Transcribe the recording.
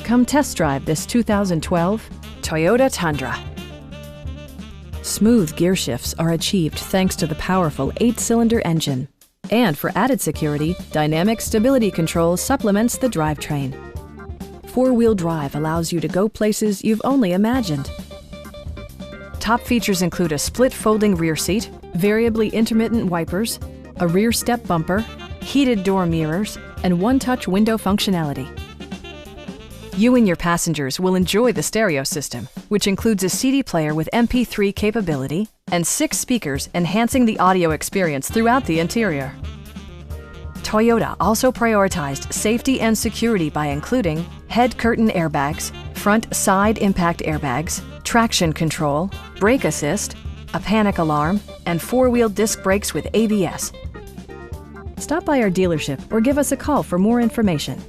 Come test drive this 2012 Toyota Tundra. Smooth gear shifts are achieved thanks to the powerful 8-cylinder engine. And for added security, dynamic stability control supplements the drivetrain. 4-wheel drive allows you to go places you've only imagined. Top features include a split folding rear seat, variably intermittent wipers, a rear step bumper, heated door mirrors, and one-touch window functionality. You and your passengers will enjoy the stereo system, which includes a CD player with MP3 capability and 6 speakers enhancing the audio experience throughout the interior. Toyota also prioritized safety and security by including head curtain airbags, front side impact airbags, traction control, brake assist, a panic alarm, and 4-wheel disc brakes with ABS. Stop by our dealership or give us a call for more information.